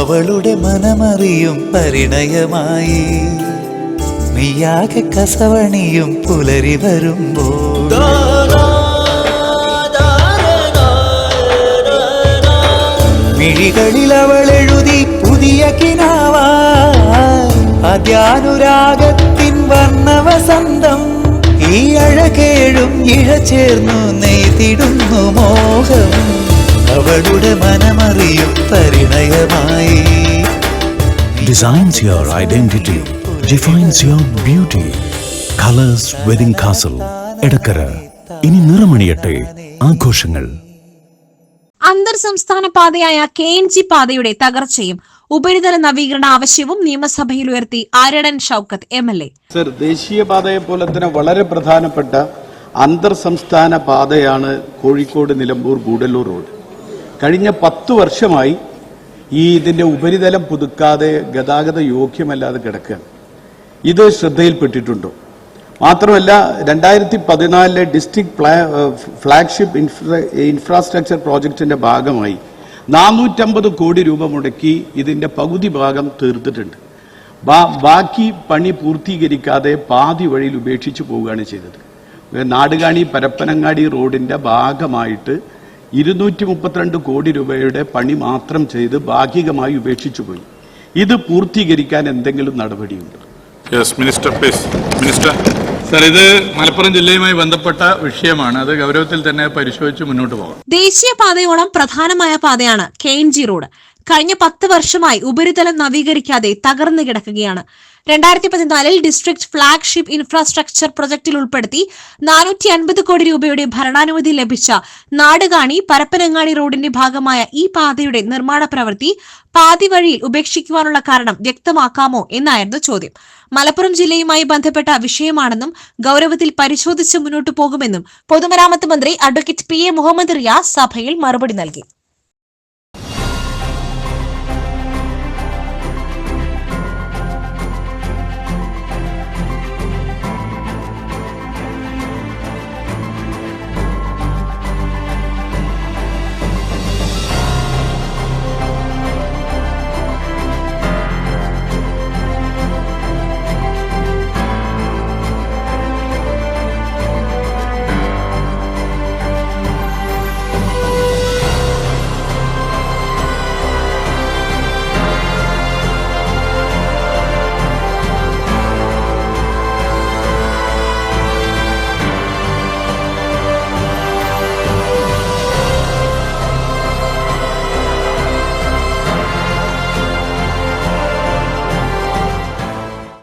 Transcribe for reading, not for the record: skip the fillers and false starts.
അവളുടെ മനമറിയും പരിണയമായി നീയാകെ കസവണിയും പുലരി വരുമ്പോൾ മിഴികളിൽ അവൾ എഴുതി പുതിയ കിനാവാ അദ്യാനുരാഗത്തിൻ വർണ്ണവസന്തം ഈ അഴകേഴും ഇഴ ചേർന്നു നെയ്തിടുന്നു മോഹം അവളുടെ മനമറിയും പരിണയമായി. Designs your identity, defines your beauty. Colors Wedding Castle, Edakkara. ഇനി നിറമണിയട്ടെ ആഘോഷങ്ങൾ. അന്തർ സംസ്ഥാന പാതയായ KNG പാതയുടെ തകർച്ചയും ഉപരിതല നവീകരണ ആവശ്യവും നിയമസഭയിൽ ഉയർത്തി ആര്യടൻ ഷൗക്കത്ത് MLA. സർ, ദേശീയപാതയെ പോലെ തന്നെ വളരെ പ്രധാനപ്പെട്ട അന്തർ സംസ്ഥാന പാതയാണ് കോഴിക്കോട് നിലമ്പൂർ ഗൂഡല്ലൂർ റോഡ്. കഴിഞ്ഞ 10 വർഷമായി ഇതിന്റെ ഉപരിതലം പുതുക്കാതെ ഗതാഗത യോഗ്യമല്ലാതെ കിടക്കുകയാണ്. ഇത് ശ്രദ്ധയിൽപ്പെട്ടിട്ടുണ്ടോ? മാത്രമല്ല 2014 ഡിസ്ട്രിക്ട് ഫ്ലാഗ്ഷിപ്പ് ഇൻഫ്രാസ്ട്രക്ചർ പ്രോജക്റ്റിന്റെ ഭാഗമായി 450 കോടി രൂപ മുടക്കി ഇതിന്റെ പകുതി ഭാഗം തീർത്തിട്ടുണ്ട്. ബാക്കി പണി പൂർത്തീകരിക്കാതെ പാതി വഴിയിൽ ഉപേക്ഷിച്ചു പോവുകയാണ് ചെയ്തത്. നാടുകാണി പരപ്പനങ്ങാടി റോഡിന്റെ ഭാഗമായിട്ട് 232 കോടി രൂപയുടെ പണി മാത്രം ചെയ്ത് ഭാഗികമായി ഉപേക്ഷിച്ചു പോയി. ഇത് പൂർത്തീകരിക്കാൻ എന്തെങ്കിലും നടപടിയുണ്ട്? സർ, ഇത് മലപ്പുറം ജില്ലയുമായി ബന്ധപ്പെട്ട വിഷയമാണ്. അത് ഗൗരവത്തിൽ തന്നെ പരിശോധിച്ച് മുന്നോട്ട് പോകാം. ദേശീയപാതയോളം പ്രധാനമായ പാതയാണ് KNG റോഡ്. കഴിഞ്ഞ 10 വർഷമായി ഉപരിതലം നവീകരിക്കാതെ തകർന്നു കിടക്കുകയാണ്. 2014 ഡിസ്ട്രിക്ട് ഫ്ലാഗ്ഷിപ്പ് ഇൻഫ്രാസ്ട്രക്ചർ പ്രൊജക്ടിൽ ഉൾപ്പെടുത്തി 450 കോടി രൂപയുടെ ഭരണാനുമതി ലഭിച്ച നാടുകാണി പരപ്പനങ്ങാടി റോഡിന്റെ ഭാഗമായ ഈ പാതയുടെ നിർമ്മാണ പ്രവൃത്തി പാതി വഴിയിൽ ഉപേക്ഷിക്കുവാനുള്ള കാരണം വ്യക്തമാക്കാമോ എന്നായിരുന്നു ചോദ്യം. മലപ്പുറം ജില്ലയുമായി ബന്ധപ്പെട്ട വിഷയമാണെന്നും ഗൗരവത്തിൽ പരിശോധിച്ച് മുന്നോട്ടു പോകുമെന്നും പൊതുമരാമത്ത് മന്ത്രി അഡ്വക്കേറ്റ് PA മുഹമ്മദ് റിയാസ് സഭയിൽ മറുപടി നൽകി.